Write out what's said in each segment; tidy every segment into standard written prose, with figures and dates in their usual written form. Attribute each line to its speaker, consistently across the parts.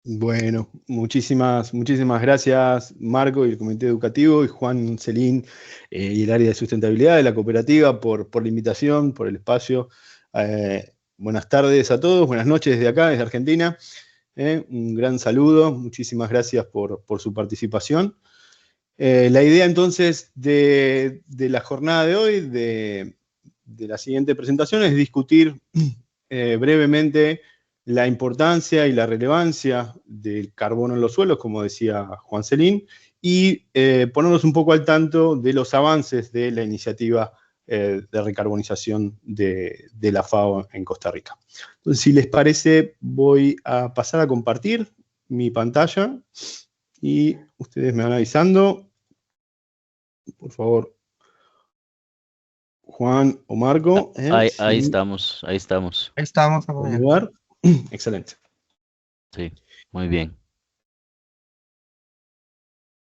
Speaker 1: Bueno, muchísimas gracias, Marco y el Comité Educativo, y Juan Celín y el área de sustentabilidad de la cooperativa por la invitación, por el espacio. Buenas tardes a todos, buenas noches desde acá, desde Argentina. Un gran saludo, muchísimas gracias por su participación. La idea entonces de la jornada de hoy, de la siguiente presentación, es discutir brevemente la importancia y la relevancia del carbono en los suelos, como decía Juan Celín, y ponernos un poco al tanto de los avances de la iniciativa de recarbonización de la FAO en Costa Rica. Entonces, si les parece, voy a pasar a compartir mi pantalla y ustedes me van avisando, por favor, Juan o Marco,
Speaker 2: Ahí
Speaker 1: si
Speaker 2: estamos, ahí estamos.
Speaker 3: Estamos
Speaker 1: pueden
Speaker 3: viendo.
Speaker 1: ayudar. Excelente.
Speaker 2: Sí, muy bien.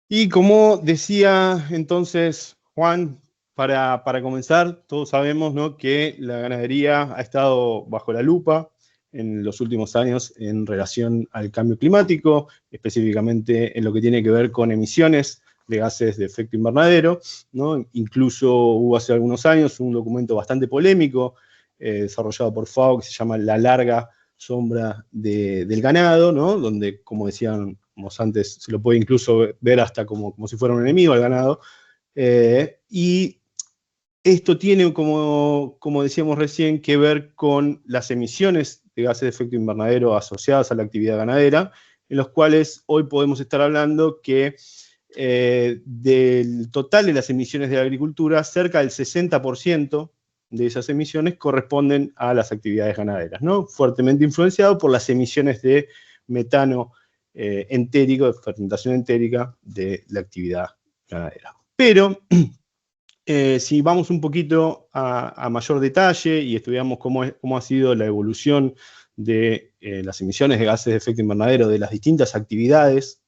Speaker 1: Y como decía entonces Juan, para comenzar, todos sabemos, ¿no?, que la ganadería ha estado bajo la lupa en los últimos años en relación al cambio climático, específicamente en lo que tiene que ver con emisiones de gases de efecto invernadero, ¿no? Incluso hubo hace algunos años un documento bastante polémico desarrollado por FAO que se llama La larga sombra del ganado, ¿no?, donde, como decíamos antes, se lo puede incluso ver hasta como si fuera un enemigo al ganado. Y esto tiene, como decíamos recién, que ver con las emisiones de gases de efecto invernadero asociadas a la actividad ganadera, en los cuales hoy podemos estar hablando que del total de las emisiones de la agricultura, cerca del 60% de esas emisiones corresponden a las actividades ganaderas, ¿no? Fuertemente influenciado por las emisiones de metano entérico, de fermentación entérica de la actividad ganadera. Pero si vamos un poquito a mayor detalle y estudiamos cómo ha sido la evolución de las emisiones de gases de efecto invernadero de las distintas actividades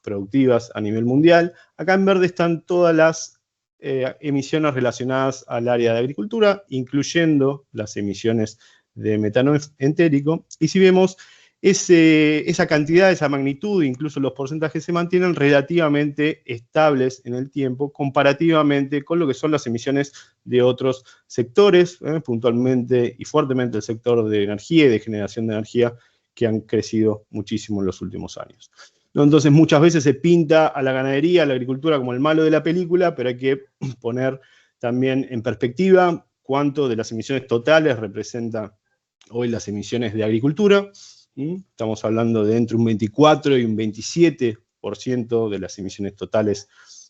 Speaker 1: productivas a nivel mundial, acá en verde están todas las emisiones relacionadas al área de agricultura, incluyendo las emisiones de metano entérico. Y si vemos, esa cantidad, esa magnitud, incluso los porcentajes se mantienen relativamente estables en el tiempo, comparativamente con lo que son las emisiones de otros sectores, puntualmente y fuertemente el sector de energía y de generación de energía, que han crecido muchísimo en los últimos años. Entonces, muchas veces se pinta a la ganadería, a la agricultura como el malo de la película, pero hay que poner también en perspectiva cuánto de las emisiones totales representa hoy las emisiones de agricultura. Estamos hablando de entre un 24 y un 27% de las emisiones totales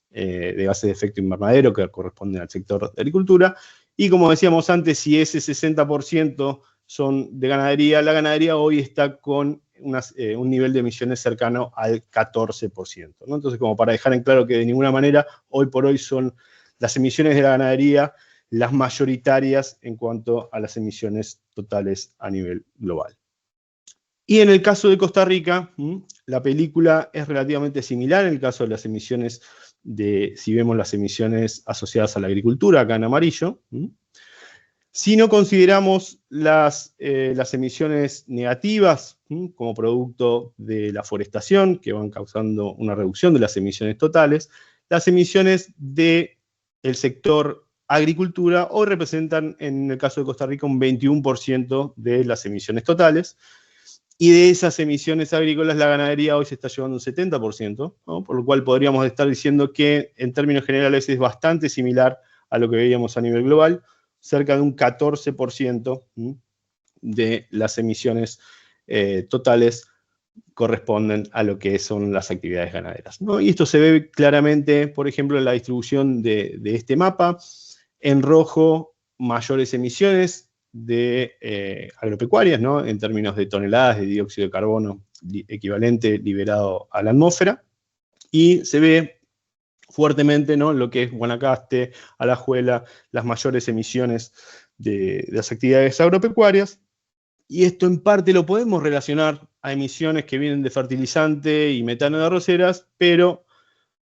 Speaker 1: de gases de efecto invernadero que corresponden al sector de agricultura. Y como decíamos antes, si ese 60% son de ganadería, la ganadería hoy está con un nivel de emisiones cercano al 14%, ¿no? Entonces, como para dejar en claro que de ninguna manera, hoy por hoy son las emisiones de la ganadería las mayoritarias en cuanto a las emisiones totales a nivel global. Y en el caso de Costa Rica, la película es relativamente similar en el caso de las emisiones si vemos las emisiones asociadas a la agricultura, acá en amarillo. Si no consideramos las emisiones negativas como producto de la forestación, que van causando una reducción de las emisiones totales, las emisiones del sector agricultura hoy representan, en el caso de Costa Rica, un 21% de las emisiones totales. Y de esas emisiones agrícolas, la ganadería hoy se está llevando un 70%, ¿no? Por lo cual podríamos estar diciendo que en términos generales es bastante similar a lo que veíamos a nivel global. Cerca de un 14% de las emisiones totales corresponden a lo que son las actividades ganaderas, ¿no? Y esto se ve claramente, por ejemplo, en la distribución de este mapa. En rojo, mayores emisiones de agropecuarias, ¿no?, en términos de toneladas de dióxido de carbono equivalente liberado a la atmósfera. Y se ve fuertemente, ¿no?, lo que es Guanacaste, Alajuela, las mayores emisiones de las actividades agropecuarias. Y esto en parte lo podemos relacionar a emisiones que vienen de fertilizante y metano de arroceras, pero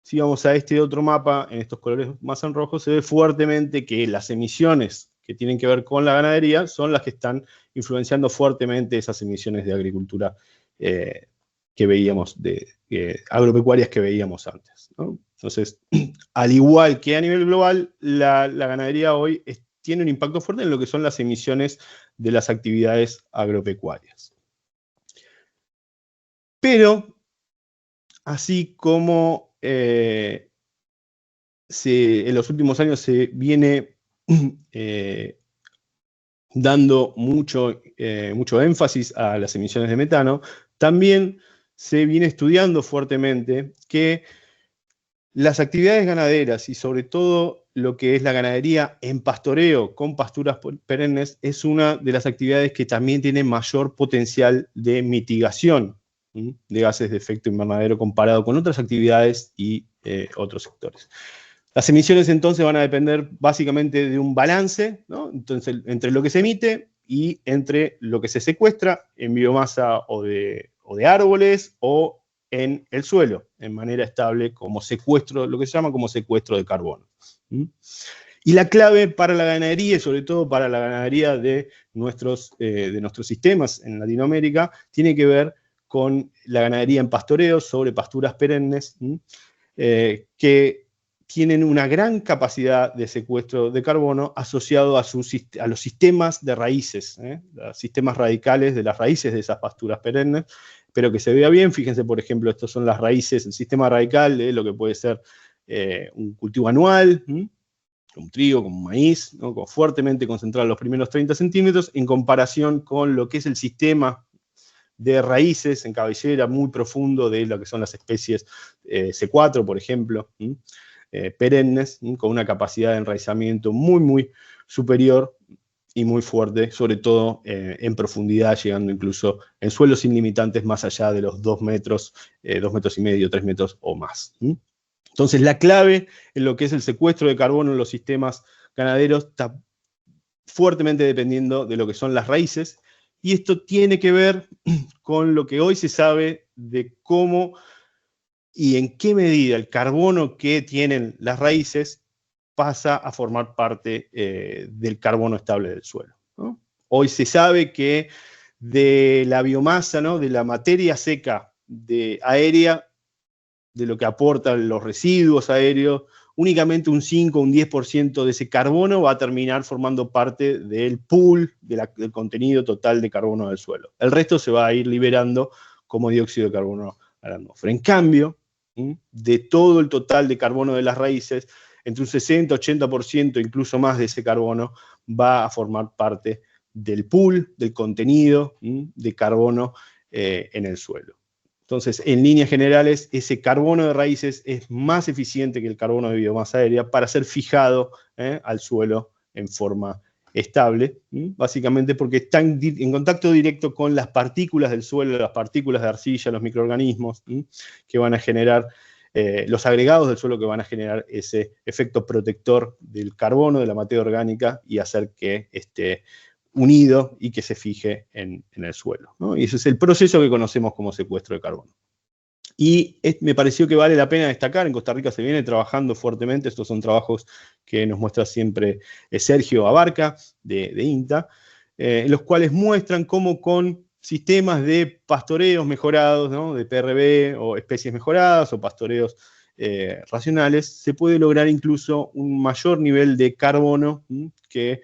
Speaker 1: si vamos a este otro mapa, en estos colores más en rojo, se ve fuertemente que las emisiones que tienen que ver con la ganadería son las que están influenciando fuertemente esas emisiones de agricultura que veíamos, agropecuarias que veíamos antes, ¿no? Entonces, al igual que a nivel global, la ganadería hoy tiene un impacto fuerte en lo que son las emisiones de las actividades agropecuarias. Pero, así como en los últimos años se viene dando mucho énfasis a las emisiones de metano, también se viene estudiando fuertemente que las actividades ganaderas y sobre todo lo que es la ganadería en pastoreo con pasturas perennes es una de las actividades que también tiene mayor potencial de mitigación de gases de efecto invernadero comparado con otras actividades y otros sectores. Las emisiones entonces van a depender básicamente de un balance, ¿no? Entonces, entre lo que se emite y entre lo que se secuestra en biomasa o de árboles o en el suelo, en manera estable, como secuestro, lo que se llama como secuestro de carbono. Y la clave para la ganadería, y sobre todo para la ganadería de nuestros sistemas en Latinoamérica, tiene que ver con la ganadería en pastoreo sobre pasturas perennes, que tienen una gran capacidad de secuestro de carbono asociado a los sistemas de raíces, los sistemas radicales de las raíces de esas pasturas perennes. Espero que se vea bien. Fíjense, por ejemplo, estas son las raíces, el sistema radical de lo que puede ser un cultivo anual, como trigo, como maíz, ¿no? Como fuertemente concentrado en los primeros 30 centímetros, en comparación con lo que es el sistema de raíces en cabellera muy profundo de lo que son las especies C4, por ejemplo, perennes, con una capacidad de enraizamiento muy, muy superior y muy fuerte, sobre todo en profundidad, llegando incluso en suelos sin limitantes más allá de los 2 metros, 2 metros y medio, 3 metros o más. Entonces, la clave en lo que es el secuestro de carbono en los sistemas ganaderos está fuertemente dependiendo de lo que son las raíces, y esto tiene que ver con lo que hoy se sabe de cómo y en qué medida el carbono que tienen las raíces pasa a formar parte del carbono estable del suelo, ¿no? Hoy se sabe que de la biomasa, ¿no? De la materia seca aérea, de lo que aportan los residuos aéreos, únicamente un 5 o un 10% de ese carbono va a terminar formando parte del pool, del contenido total de carbono del suelo. El resto se va a ir liberando como dióxido de carbono a la atmósfera. En cambio, de todo el total de carbono de las raíces, entre un 60-80%, incluso más de ese carbono, va a formar parte del pool, del contenido de carbono en el suelo. Entonces, en líneas generales, ese carbono de raíces es más eficiente que el carbono de biomasa aérea para ser fijado al suelo en forma estable, básicamente porque está en contacto directo con las partículas del suelo, las partículas de arcilla, los microorganismos que van a generar, los agregados del suelo que van a generar ese efecto protector del carbono, de la materia orgánica, y hacer que esté unido y que se fije en el suelo, ¿no? Y ese es el proceso que conocemos como secuestro de carbono. Y me pareció que vale la pena destacar, en Costa Rica se viene trabajando fuertemente, estos son trabajos que nos muestra siempre Sergio Abarca, de INTA, en los cuales muestran cómo con sistemas de pastoreos mejorados, ¿no? De PRB o especies mejoradas o pastoreos racionales, se puede lograr incluso un mayor nivel de carbono que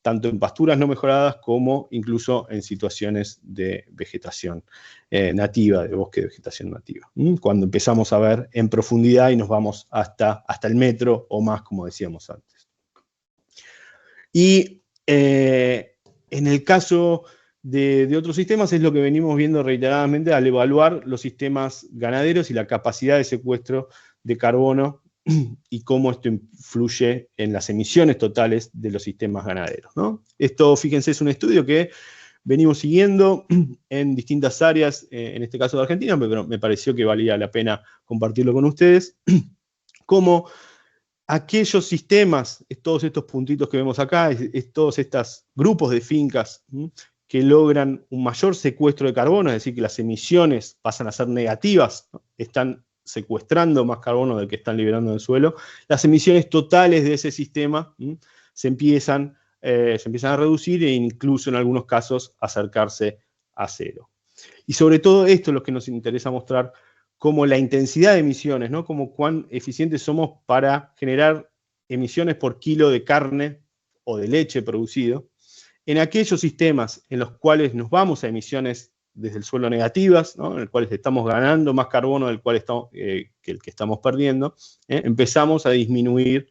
Speaker 1: tanto en pasturas no mejoradas como incluso en situaciones de vegetación nativa, de bosque de vegetación nativa. Cuando empezamos a ver en profundidad y nos vamos hasta el metro o más, como decíamos antes. Y en el caso de otros sistemas es lo que venimos viendo reiteradamente al evaluar los sistemas ganaderos y la capacidad de secuestro de carbono y cómo esto influye en las emisiones totales de los sistemas ganaderos, ¿no? Esto, fíjense, es un estudio que venimos siguiendo en distintas áreas, en este caso de Argentina, pero me pareció que valía la pena compartirlo con ustedes, cómo aquellos sistemas, todos estos puntitos que vemos acá, todos estos grupos de fincas que logran un mayor secuestro de carbono, es decir, que las emisiones pasan a ser negativas, ¿no? Están secuestrando más carbono del que están liberando del suelo, las emisiones totales de ese sistema se empiezan a reducir e incluso en algunos casos acercarse a cero. Y sobre todo esto es lo que nos interesa mostrar, como la intensidad de emisiones, ¿no? Como cuán eficientes somos para generar emisiones por kilo de carne o de leche producido, en aquellos sistemas en los cuales nos vamos a emisiones desde el suelo negativas, ¿no? En los cuales estamos ganando más carbono del cual que el que estamos perdiendo, empezamos a disminuir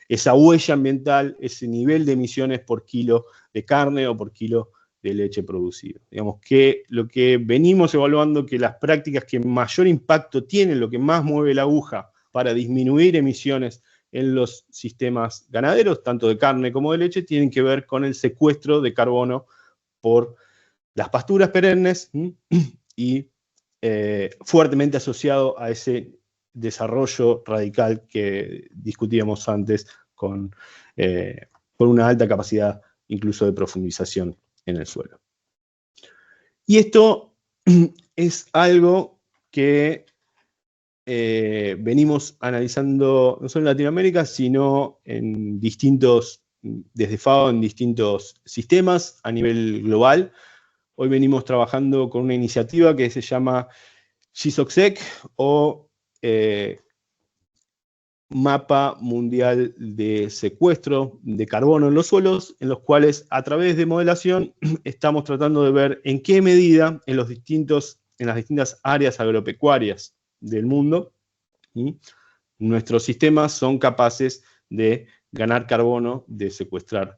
Speaker 1: esa huella ambiental, ese nivel de emisiones por kilo de carne o por kilo de leche producido. Digamos que lo que venimos evaluando, que las prácticas que mayor impacto tienen, lo que más mueve la aguja para disminuir emisiones en los sistemas ganaderos, tanto de carne como de leche, tienen que ver con el secuestro de carbono por las pasturas perennes y fuertemente asociado a ese desarrollo radical que discutíamos antes con una alta capacidad incluso de profundización en el suelo. Y esto es algo que venimos analizando no solo en Latinoamérica, sino desde FAO en distintos sistemas a nivel global. Hoy venimos trabajando con una iniciativa que se llama GSOCSEC, o Mapa Mundial de Secuestro de Carbono en los Suelos, en los cuales a través de modelación estamos tratando de ver en qué medida en las distintas áreas agropecuarias del mundo, nuestros sistemas son capaces de ganar carbono, de secuestrar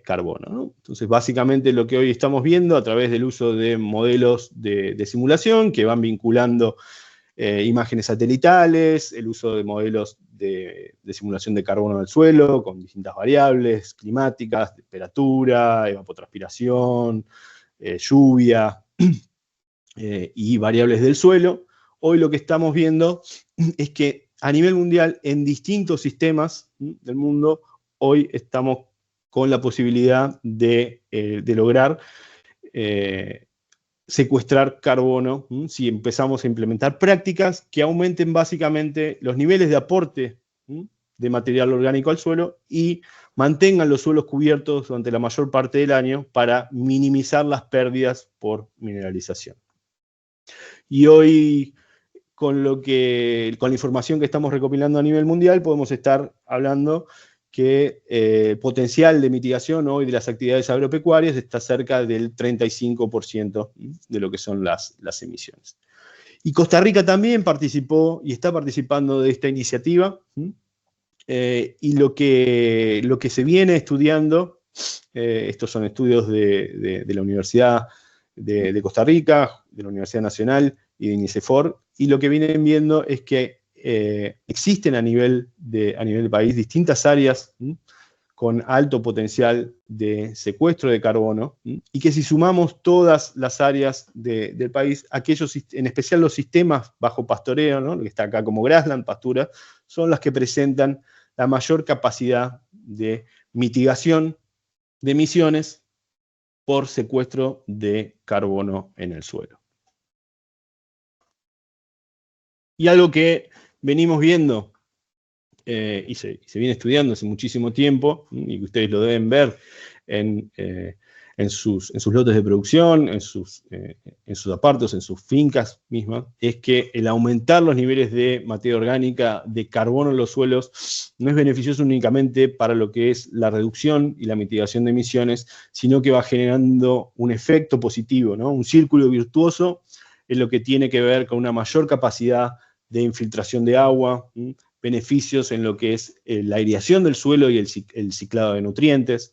Speaker 1: carbono, ¿no? Entonces, básicamente lo que hoy estamos viendo a través del uso de modelos de simulación que van vinculando imágenes satelitales, el uso de modelos de simulación de carbono del suelo con distintas variables climáticas, temperatura, evapotranspiración, lluvia y variables del suelo. Hoy lo que estamos viendo es que a nivel mundial, en distintos sistemas del mundo, hoy estamos con la posibilidad de lograr secuestrar carbono, si empezamos a implementar prácticas que aumenten básicamente los niveles de aporte de material orgánico al suelo y mantengan los suelos cubiertos durante la mayor parte del año para minimizar las pérdidas por mineralización. Y hoy, con la información que estamos recopilando a nivel mundial, podemos estar hablando que el potencial de mitigación hoy de las actividades agropecuarias está cerca del 35% de lo que son las emisiones. Y Costa Rica también participó y está participando de esta iniciativa, y lo que se viene estudiando, estos son estudios de la Universidad de Costa Rica, de la Universidad Nacional y de INICEFOR, y lo que vienen viendo es que existen a nivel de país distintas áreas con alto potencial de secuestro de carbono, y que si sumamos todas las áreas del país, aquellos, en especial los sistemas bajo pastoreo, ¿no? Lo que está acá como grassland, pastura, son las que presentan la mayor capacidad de mitigación de emisiones por secuestro de carbono en el suelo. Y algo que venimos viendo y se viene estudiando hace muchísimo tiempo, y que ustedes lo deben ver en sus lotes de producción, en sus apartos, en sus fincas mismas, es que el aumentar los niveles de materia orgánica, de carbono en los suelos, no es beneficioso únicamente para lo que es la reducción y la mitigación de emisiones, sino que va generando un efecto positivo, ¿no? Un círculo virtuoso en lo que tiene que ver con una mayor capacidad de infiltración de agua, beneficios en lo que es la aireación del suelo y el ciclado de nutrientes,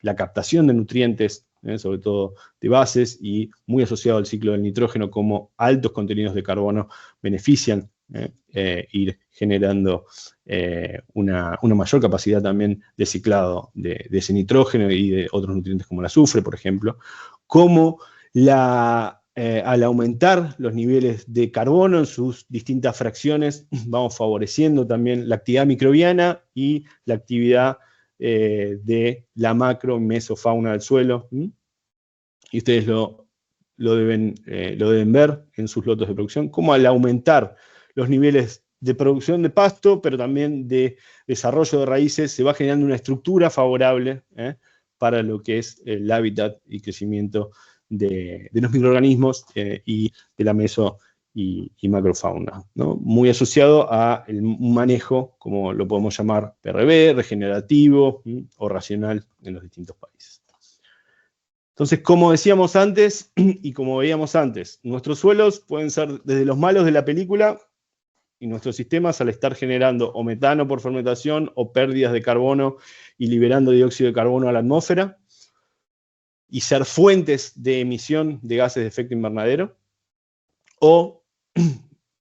Speaker 1: la captación de nutrientes, sobre todo de bases, y muy asociado al ciclo del nitrógeno, como altos contenidos de carbono benefician ir generando una mayor capacidad también de ciclado de ese nitrógeno y de otros nutrientes como el azufre, por ejemplo, como al aumentar los niveles de carbono en sus distintas fracciones, vamos favoreciendo también la actividad microbiana y la actividad de la macro mesofauna del suelo. Y ustedes lo deben ver en sus lotes de producción, como al aumentar los niveles de producción de pasto, pero también de desarrollo de raíces, se va generando una estructura favorable para lo que es el hábitat y crecimiento de los microorganismos y de la meso y macrofauna, ¿no? Muy asociado a un manejo, como lo podemos llamar PRB, regenerativo o racional en los distintos países. Entonces, como decíamos antes, y como veíamos antes, nuestros suelos pueden ser desde los malos de la película, y nuestros sistemas, al estar generando o metano por fermentación, o pérdidas de carbono y liberando dióxido de carbono a la atmósfera, y ser fuentes de emisión de gases de efecto invernadero, o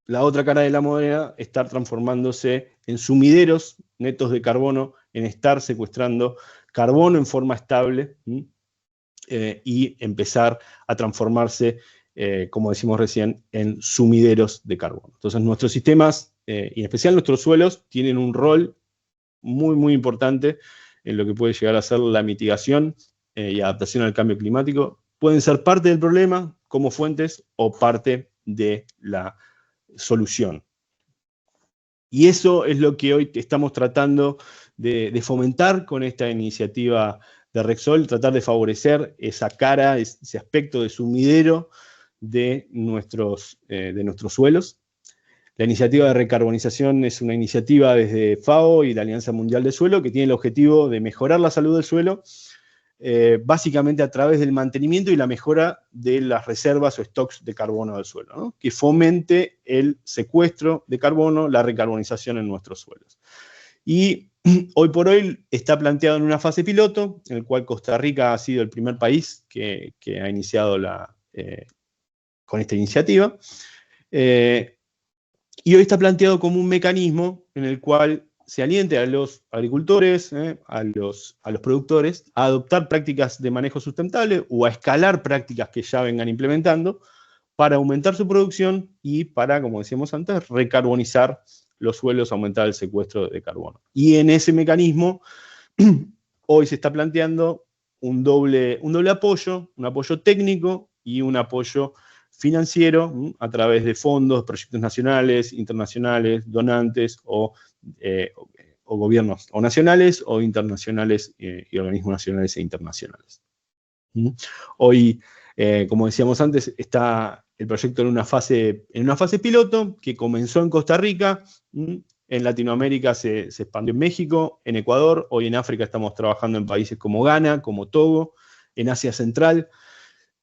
Speaker 1: la otra cara de la moneda, estar transformándose en sumideros netos de carbono, en estar secuestrando carbono en forma estable, y empezar a transformarse, como decimos recién, en sumideros de carbono. Entonces nuestros sistemas, y en especial nuestros suelos, tienen un rol muy, muy importante en lo que puede llegar a ser la mitigación y adaptación al cambio climático. Pueden ser parte del problema como fuentes o parte de la solución. Y eso es lo que hoy estamos tratando de fomentar con esta iniciativa de Repsol, tratar de favorecer esa cara, ese aspecto de sumidero de nuestros suelos. La iniciativa de recarbonización es una iniciativa desde FAO y la Alianza Mundial del Suelo que tiene el objetivo de mejorar la salud del suelo, básicamente a través del mantenimiento y la mejora de las reservas o stocks de carbono del suelo, ¿no? Que fomente el secuestro de carbono, la recarbonización en nuestros suelos. Y hoy por hoy está planteado en una fase piloto, en el cual Costa Rica ha sido el primer país que ha iniciado con esta iniciativa. Y hoy está planteado como un mecanismo en el cual se aliente a los agricultores, a los productores, a adoptar prácticas de manejo sustentable o a escalar prácticas que ya vengan implementando para aumentar su producción y para, como decíamos antes, recarbonizar los suelos, aumentar el secuestro de carbono. Y en ese mecanismo, hoy se está planteando un doble apoyo, un apoyo técnico y un apoyo financiero a través de fondos, proyectos nacionales, internacionales, donantes o gobiernos o nacionales o internacionales y organismos nacionales e internacionales. Hoy, como decíamos antes, está el proyecto en una fase piloto que comenzó en Costa Rica, en Latinoamérica se expandió en México, en Ecuador, hoy en África estamos trabajando en países como Ghana, como Togo, en Asia Central,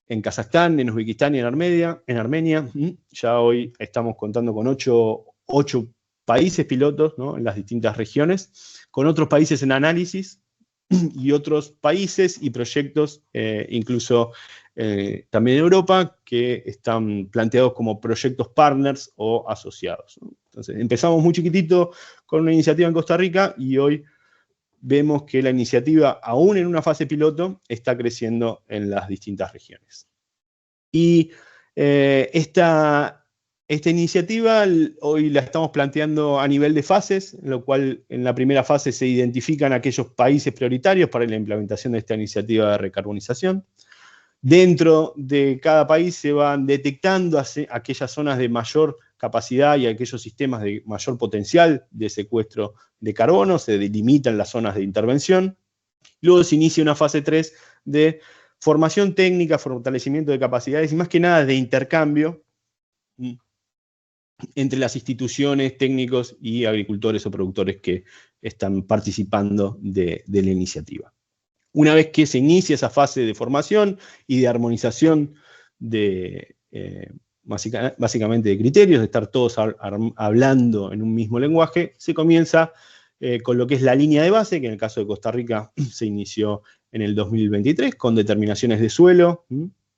Speaker 1: en Kazajstán, en Uzbekistán y en Armenia. Ya hoy estamos contando con 8 países pilotos, ¿no? En las distintas regiones, con otros países en análisis y otros países y proyectos, incluso también en Europa, que están planteados como proyectos partners o asociados, ¿no? Entonces, empezamos muy chiquitito con una iniciativa en Costa Rica y hoy vemos que la iniciativa, aún en una fase piloto, está creciendo en las distintas regiones. Y esta iniciativa hoy la estamos planteando a nivel de fases, en lo cual en la primera fase se identifican aquellos países prioritarios para la implementación de esta iniciativa de recarbonización. Dentro de cada país se van detectando aquellas zonas de mayor capacidad y aquellos sistemas de mayor potencial de secuestro de carbono, se delimitan las zonas de intervención. Luego se inicia una fase 3 de formación técnica, fortalecimiento de capacidades y más que nada de intercambio entre las instituciones, técnicos y agricultores o productores que están participando de la iniciativa. Una vez que se inicia esa fase de formación y de armonización básicamente de criterios, de estar todos hablando en un mismo lenguaje, se comienza con lo que es la línea de base, que en el caso de Costa Rica se inició en el 2023, con determinaciones de suelo,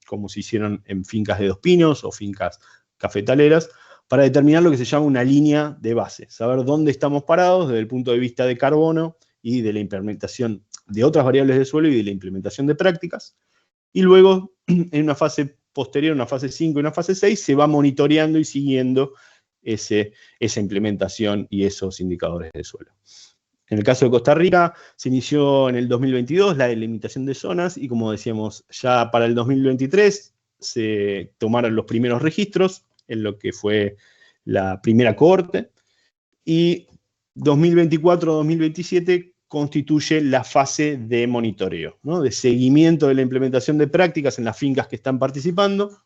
Speaker 1: como se hicieron en fincas de Dos Pinos o fincas cafetaleras, para determinar lo que se llama una línea de base, saber dónde estamos parados desde el punto de vista de carbono y de la implementación de otras variables de suelo y de la implementación de prácticas. Y luego, en una fase posterior, una fase 5 y una fase 6, se va monitoreando y siguiendo esa implementación y esos indicadores de suelo. En el caso de Costa Rica, se inició en el 2022 la delimitación de zonas y, como decíamos, ya para el 2023 se tomaron los primeros registros en lo que fue la primera cohorte y 2024-2027 constituye la fase de monitoreo, ¿no? De seguimiento de la implementación de prácticas en las fincas que están participando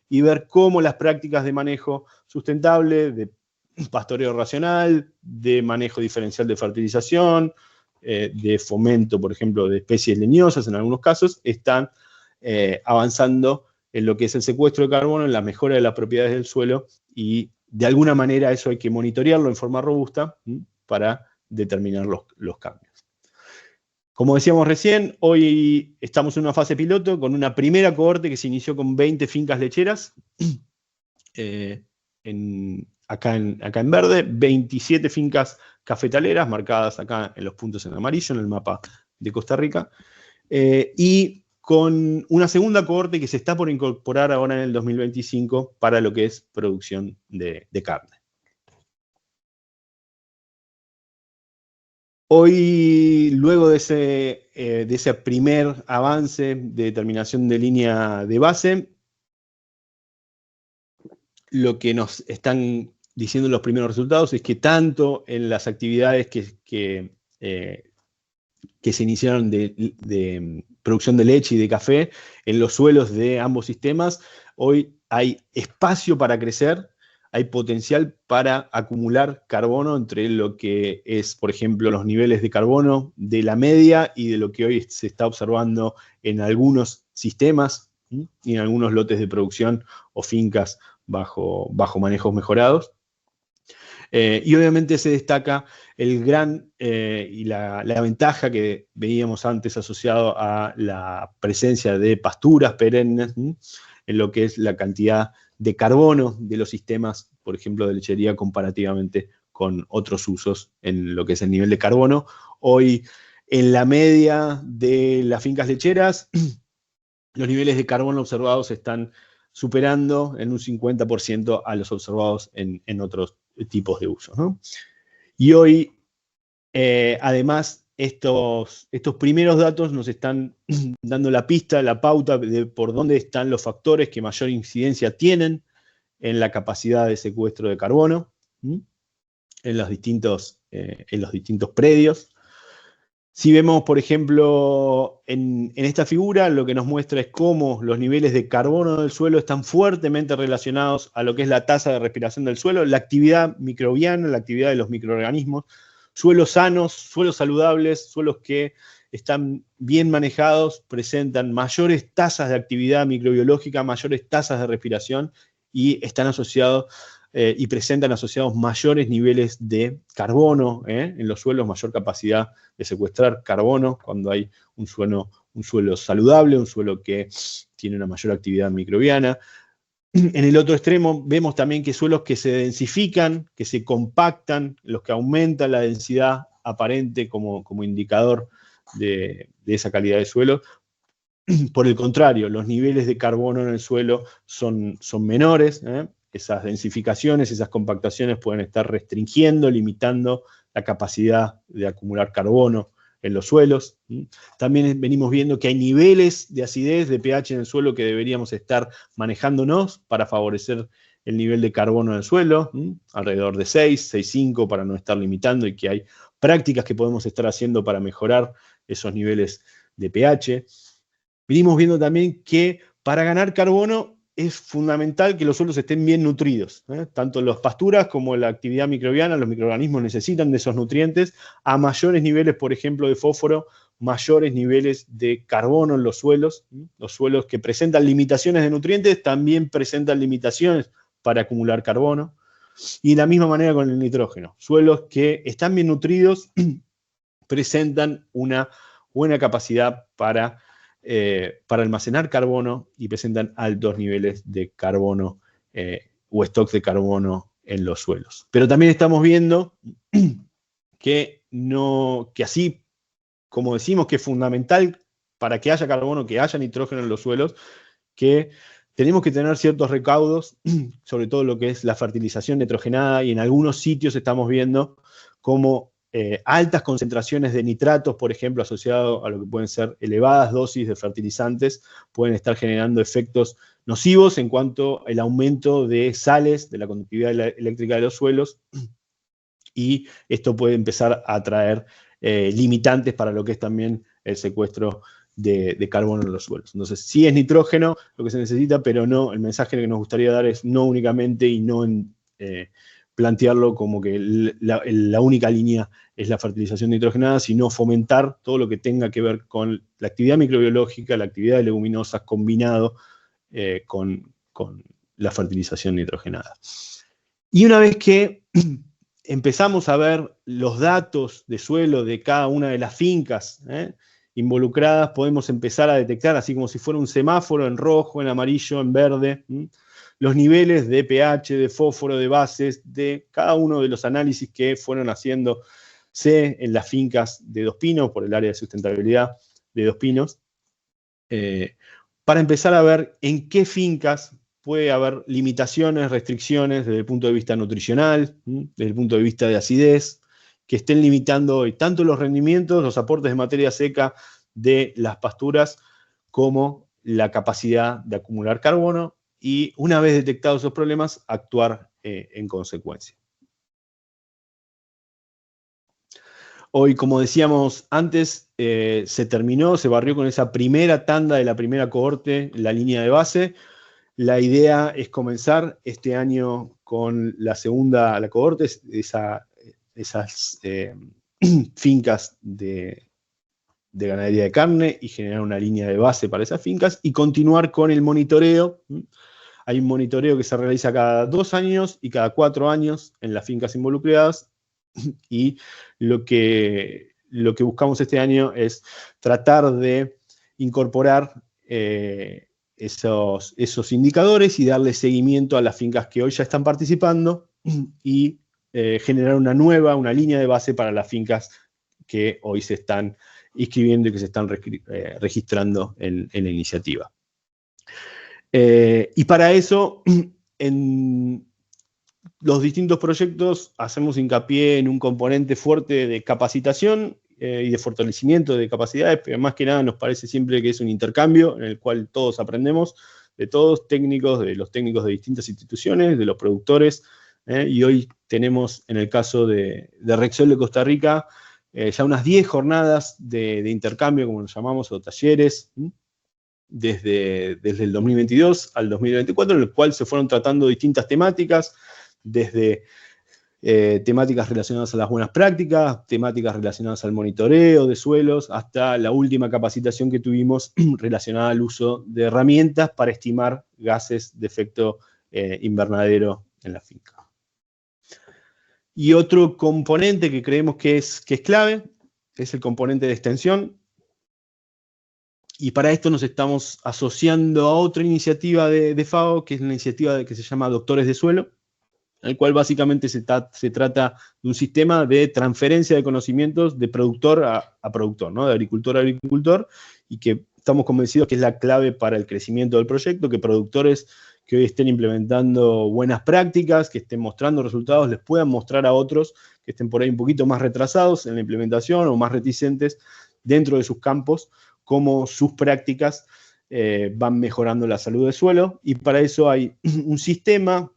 Speaker 1: y ver cómo las prácticas de manejo sustentable, de pastoreo racional, de manejo diferencial de fertilización, de fomento, por ejemplo, de especies leñosas en algunos casos, están avanzando en lo que es el secuestro de carbono, en la mejora de las propiedades del suelo, y de alguna manera eso hay que monitorearlo en forma robusta para determinar los cambios. Como decíamos recién, hoy estamos en una fase piloto con una primera cohorte que se inició con 20 fincas lecheras, acá en verde, 27 fincas cafetaleras, marcadas acá en los puntos en amarillo, en el mapa de Costa Rica, y con una segunda cohorte que se está por incorporar ahora en el 2025 para lo que es producción de carne. Hoy, luego de ese primer avance de determinación de línea de base, lo que nos están diciendo los primeros resultados es que tanto en las actividades que se iniciaron de producción de leche y de café, en los suelos de ambos sistemas, hoy hay espacio para crecer, hay potencial para acumular carbono entre lo que es, por ejemplo, los niveles de carbono de la media y de lo que hoy se está observando en algunos sistemas y en algunos lotes de producción o fincas bajo manejos mejorados. Y obviamente se destaca el gran y la ventaja que veíamos antes asociado a la presencia de pasturas perennes en lo que es la cantidad de carbono de los sistemas, por ejemplo, de lechería comparativamente con otros usos en lo que es el nivel de carbono. Hoy, en la media de las fincas lecheras, los niveles de carbono observados están superando en un 50% a los observados en otros tipos de usos, ¿no? Y hoy, además, estos primeros datos nos están dando la pista, la pauta de por dónde están los factores que mayor incidencia tienen en la capacidad de secuestro de carbono en los distintos predios. Si vemos, por ejemplo, en esta figura, lo que nos muestra es cómo los niveles de carbono del suelo están fuertemente relacionados a lo que es la tasa de respiración del suelo, la actividad microbiana, la actividad de los microorganismos, suelos sanos, suelos saludables, suelos que están bien manejados, presentan mayores tasas de actividad microbiológica, mayores tasas de respiración y están asociados y presentan asociados mayores niveles de carbono en los suelos, mayor capacidad de secuestrar carbono cuando hay un suelo saludable, un suelo que tiene una mayor actividad microbiana. En el otro extremo vemos también que suelos que se densifican, que se compactan, los que aumentan la densidad aparente como indicador de esa calidad de suelo. Por el contrario, los niveles de carbono en el suelo son menores. Esas densificaciones, esas compactaciones pueden estar restringiendo, limitando la capacidad de acumular carbono en los suelos. También venimos viendo que hay niveles de acidez, de pH en el suelo que deberíamos estar manejándonos para favorecer el nivel de carbono en el suelo, alrededor de 6, 6,5 para no estar limitando, y que hay prácticas que podemos estar haciendo para mejorar esos niveles de pH. Venimos viendo también que para ganar carbono es fundamental que los suelos estén bien nutridos. Tanto las pasturas como la actividad microbiana, los microorganismos necesitan de esos nutrientes a mayores niveles, por ejemplo, de fósforo, mayores niveles de carbono en los suelos. Los suelos que presentan limitaciones de nutrientes también presentan limitaciones para acumular carbono. Y de la misma manera con el nitrógeno. Suelos que están bien nutridos presentan una buena capacidad para almacenar carbono y presentan altos niveles de carbono o stocks de carbono en los suelos. Pero también estamos viendo que así como decimos que es fundamental para que haya carbono, que haya nitrógeno en los suelos, que tenemos que tener ciertos recaudos, sobre todo lo que es la fertilización nitrogenada, y en algunos sitios estamos viendo cómo altas concentraciones de nitratos, por ejemplo, asociado a lo que pueden ser elevadas dosis de fertilizantes, pueden estar generando efectos nocivos en cuanto al aumento de sales, de la conductividad eléctrica de los suelos, y esto puede empezar a traer limitantes para lo que es también el secuestro de carbono en los suelos. Entonces, sí es nitrógeno lo que se necesita, pero no, el mensaje que nos gustaría dar es no únicamente y no plantearlo como que la única línea es la fertilización nitrogenada, sino fomentar todo lo que tenga que ver con la actividad microbiológica, la actividad de leguminosas combinado con la fertilización nitrogenada. Y una vez que empezamos a ver los datos de suelo de cada una de las fincas involucradas, podemos empezar a detectar, así como si fuera un semáforo, en rojo, en amarillo, en verde, los niveles de pH, de fósforo, de bases, de cada uno de los análisis que fueron haciéndose en las fincas de Dos Pinos, por el área de sustentabilidad de Dos Pinos, para empezar a ver en qué fincas puede haber limitaciones, restricciones desde el punto de vista nutricional, desde el punto de vista de acidez, que estén limitando hoy tanto los rendimientos, los aportes de materia seca de las pasturas, como la capacidad de acumular carbono, y una vez detectados esos problemas, actuar en consecuencia. Hoy, como decíamos antes, se barrió con esa primera tanda de la primera cohorte, la línea de base. La idea es comenzar este año con la segunda cohorte, esas fincas de ganadería de carne, y generar una línea de base para esas fincas y continuar con el monitoreo. Hay un monitoreo que se realiza cada 2 años y cada 4 años en las fincas involucradas, y lo que buscamos este año es tratar de incorporar esos indicadores y darle seguimiento a las fincas que hoy ya están participando y generar una línea de base para las fincas que hoy se están inscribiendo y que se están registrando en la iniciativa. Y para eso, en los distintos proyectos hacemos hincapié en un componente fuerte de capacitación y de fortalecimiento de capacidades, pero más que nada nos parece siempre que es un intercambio en el cual todos aprendemos, de todos, de los técnicos de distintas instituciones, de los productores, y hoy tenemos, en el caso de Rexol de Costa Rica, ya unas 10 jornadas de intercambio, como nos llamamos, o talleres, desde el 2022 al 2024, en el cual se fueron tratando distintas temáticas, desde temáticas relacionadas a las buenas prácticas, temáticas relacionadas al monitoreo de suelos, hasta la última capacitación que tuvimos relacionada al uso de herramientas para estimar gases de efecto invernadero en la finca. Y otro componente que creemos que es clave es el componente de extensión. Y para esto nos estamos asociando a otra iniciativa de FAO, que es la iniciativa que se llama Doctores de Suelo, en el cual básicamente se trata de un sistema de transferencia de conocimientos de productor a productor, ¿no? De agricultor a agricultor, y que estamos convencidos que es la clave para el crecimiento del proyecto, que productores que hoy estén implementando buenas prácticas, que estén mostrando resultados, les puedan mostrar a otros que estén por ahí un poquito más retrasados en la implementación o más reticentes dentro de sus campos, cómo sus prácticas van mejorando la salud del suelo. Y para eso hay un sistema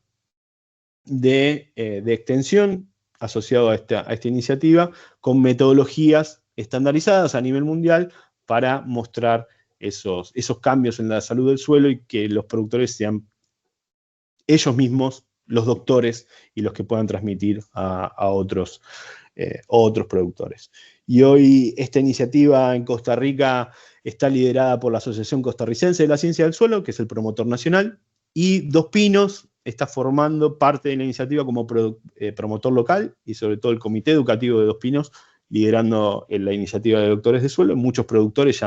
Speaker 1: de extensión asociado a esta iniciativa, con metodologías estandarizadas a nivel mundial para mostrar esos cambios en la salud del suelo, y que los productores sean ellos mismos los doctores y los que puedan transmitir a otros productores. Y hoy esta iniciativa en Costa Rica está liderada por la Asociación Costarricense de la Ciencia del Suelo, que es el promotor nacional, y Dos Pinos está formando parte de la iniciativa como promotor local, y sobre todo el Comité Educativo de Dos Pinos, liderando la iniciativa de Doctores de Suelo. Muchos productores,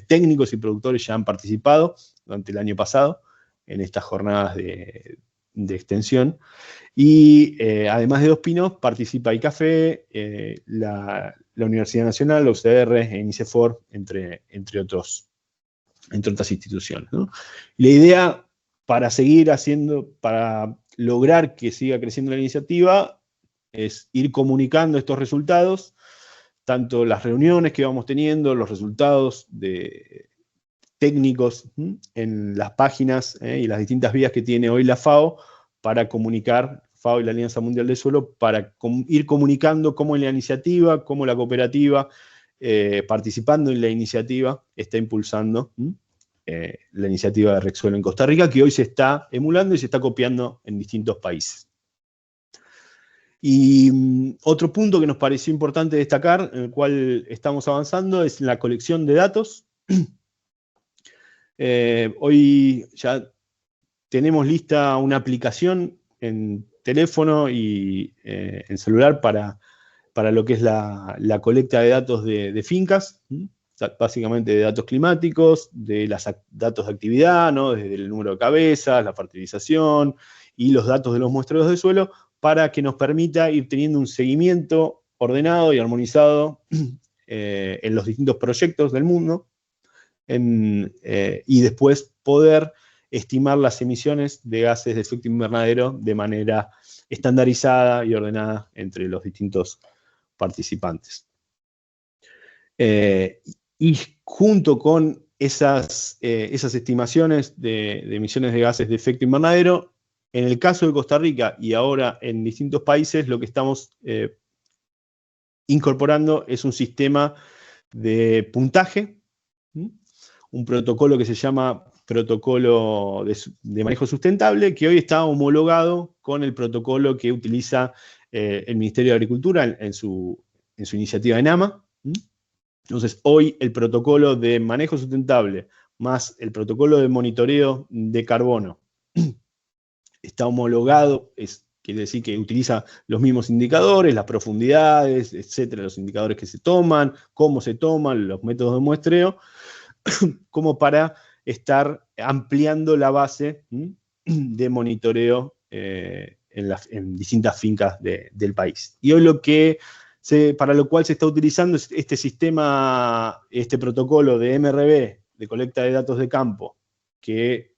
Speaker 1: técnicos y productores, ya han participado durante el año pasado en estas jornadas de extensión. Y además de Dos Pinos, participa ICAFE, la Universidad Nacional, la UCR, INICEFOR, entre otras instituciones, ¿no? La idea para lograr que siga creciendo la iniciativa, es ir comunicando estos resultados, tanto las reuniones que vamos teniendo, los resultados técnicos en las páginas y las distintas vías que tiene hoy la FAO para comunicar. FAO y la Alianza Mundial del Suelo para ir comunicando cómo la iniciativa, cómo la cooperativa, participando en la iniciativa, está impulsando la iniciativa de Rexsuelo en Costa Rica, que hoy se está emulando y se está copiando en distintos países. Y otro punto que nos pareció importante destacar, en el cual estamos avanzando, es la colección de datos. Hoy ya tenemos lista una aplicación en teléfono y en celular para lo que es la colecta de datos de fincas, básicamente de datos climáticos, de los datos de actividad, ¿no? Desde el número de cabezas, la fertilización y los datos de los muestreos de suelo, para que nos permita ir teniendo un seguimiento ordenado y armonizado en los distintos proyectos del mundo, y después poder estimar las emisiones de gases de efecto invernadero de manera estandarizada y ordenada entre los distintos participantes. Y junto con esas estimaciones de emisiones de gases de efecto invernadero, en el caso de Costa Rica y ahora en distintos países, lo que estamos incorporando es un sistema de puntaje, un protocolo que se llama Protocolo de Manejo Sustentable, que hoy está homologado con el protocolo que utiliza el Ministerio de Agricultura en su iniciativa ENAMA. Entonces, hoy el protocolo de manejo sustentable más el protocolo de monitoreo de carbono está homologado, quiere decir que utiliza los mismos indicadores, las profundidades, etcétera, los indicadores que se toman, cómo se toman, los métodos de muestreo, como para estar ampliando la base de monitoreo en distintas fincas del país. Y hoy para lo cual se está utilizando es este sistema, este protocolo de MRV, de colecta de datos de campo, que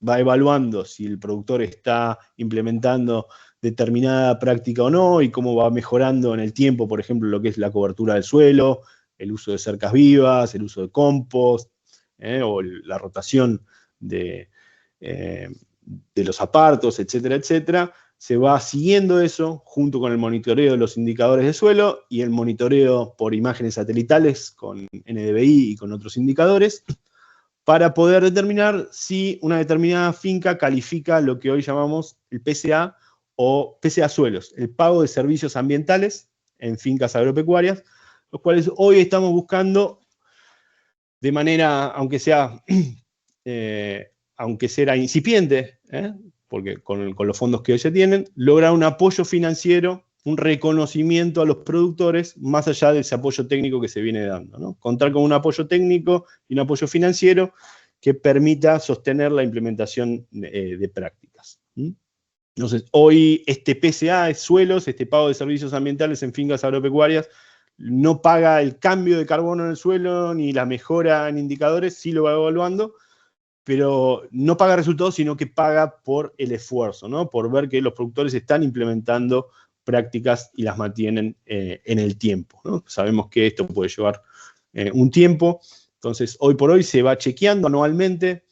Speaker 1: va evaluando si el productor está implementando determinada práctica o no, y cómo va mejorando en el tiempo, por ejemplo, lo que es la cobertura del suelo, el uso de cercas vivas, el uso de compost, o la rotación de los apartos, etcétera, etcétera. Se va siguiendo eso junto con el monitoreo de los indicadores de suelo y el monitoreo por imágenes satelitales con NDVI y con otros indicadores, para poder determinar si una determinada finca califica lo que hoy llamamos el PCA o PCA suelos, el pago de servicios ambientales en fincas agropecuarias, los cuales hoy estamos buscando de manera, aunque sea incipiente, porque con los fondos que hoy se tienen, lograr un apoyo financiero, un reconocimiento a los productores, más allá de ese apoyo técnico que se viene dando, ¿no? Contar con un apoyo técnico y un apoyo financiero que permita sostener la implementación de prácticas. Entonces, hoy este PCA de suelos, este pago de servicios ambientales en fincas agropecuarias, no paga el cambio de carbono en el suelo ni la mejora en indicadores, sí lo va evaluando, pero no paga resultados, sino que paga por el esfuerzo, ¿no? Por ver que los productores están implementando prácticas y las mantienen en el tiempo, ¿no? Sabemos que esto puede llevar un tiempo, entonces hoy por hoy se va chequeando anualmente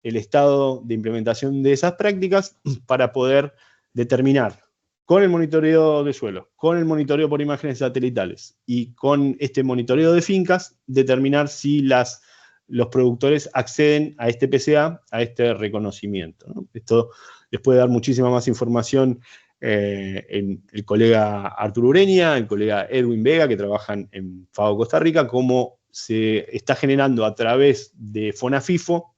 Speaker 1: el estado de implementación de esas prácticas para poder determinar con el monitoreo de suelo, con el monitoreo por imágenes satelitales y con este monitoreo de fincas, determinar si los productores acceden a este PCA, a este reconocimiento, ¿no? Esto les puede dar muchísima más información el colega Arturo Ureña, el colega Edwin Vega, que trabajan en FAO Costa Rica, cómo se está generando a través de FONAFIFO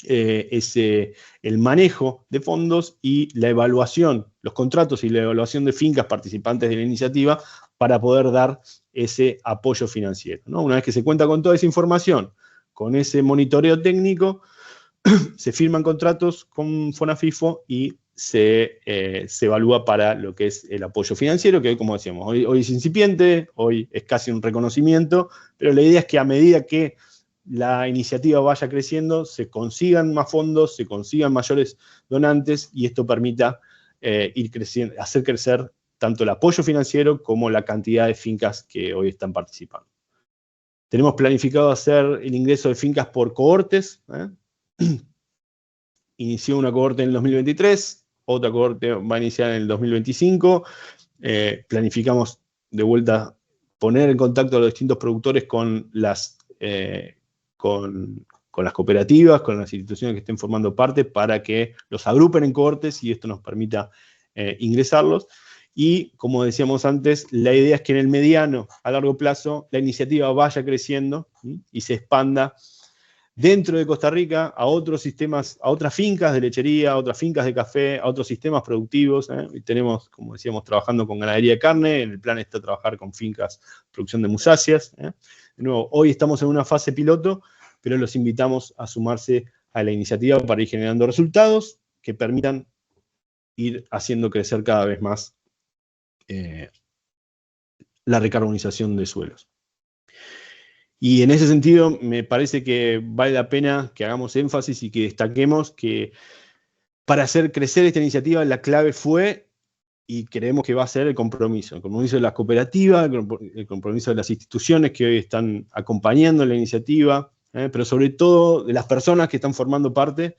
Speaker 1: el manejo de fondos y la evaluación, los contratos y la evaluación de fincas participantes de la iniciativa para poder dar ese apoyo financiero, ¿no? Una vez que se cuenta con toda esa información, con ese monitoreo técnico, se firman contratos con FONAFIFO y se evalúa para lo que es el apoyo financiero, que hoy, como decíamos, hoy es incipiente, hoy es casi un reconocimiento, pero la idea es que a medida que la iniciativa vaya creciendo, se consigan más fondos, se consigan mayores donantes, y esto permita ir creciendo, hacer crecer tanto el apoyo financiero como la cantidad de fincas que hoy están participando. Tenemos planificado hacer el ingreso de fincas por cohortes. Inició una cohorte en el 2023, otra cohorte va a iniciar en el 2025. Planificamos de vuelta poner en contacto a los distintos productores con las cooperativas, con las instituciones que estén formando parte, para que los agrupen en cohortes y esto nos permita ingresarlos. Y, como decíamos antes, la idea es que en el mediano, a largo plazo, la iniciativa vaya creciendo y se expanda dentro de Costa Rica a otros sistemas, a otras fincas de lechería, a otras fincas de café, a otros sistemas productivos. Y tenemos, como decíamos, trabajando con ganadería de carne. El plan está trabajar con fincas de producción de musáceas. De nuevo, hoy estamos en una fase piloto, pero los invitamos a sumarse a la iniciativa para ir generando resultados que permitan ir haciendo crecer cada vez más la recarbonización de suelos. Y en ese sentido, me parece que vale la pena que hagamos énfasis y que destaquemos que para hacer crecer esta iniciativa, la clave fue, y creemos que va a ser, el compromiso de las cooperativas, el compromiso de las instituciones que hoy están acompañando la iniciativa, pero sobre todo de las personas que están formando parte,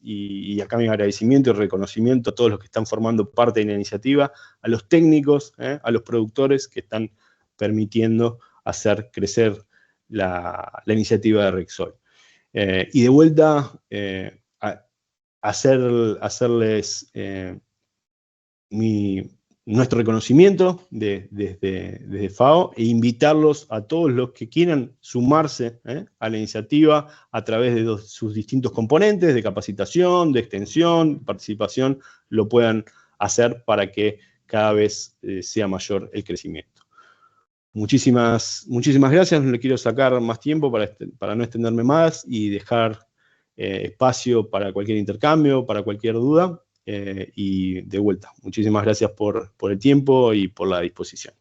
Speaker 1: y acá mi agradecimiento y reconocimiento a todos los que están formando parte de la iniciativa, a los técnicos, a los productores que están permitiendo hacer crecer la iniciativa de Rexol. Y de vuelta, hacerles nuestro reconocimiento desde FAO e invitarlos a todos los que quieran sumarse a la iniciativa a través de sus distintos componentes de capacitación, de extensión, participación, lo puedan hacer para que cada vez sea mayor el crecimiento. Muchísimas gracias, no le quiero sacar más tiempo para no extenderme más y dejar espacio para cualquier intercambio, para cualquier duda. Y de vuelta, muchísimas gracias por el tiempo y por la disposición.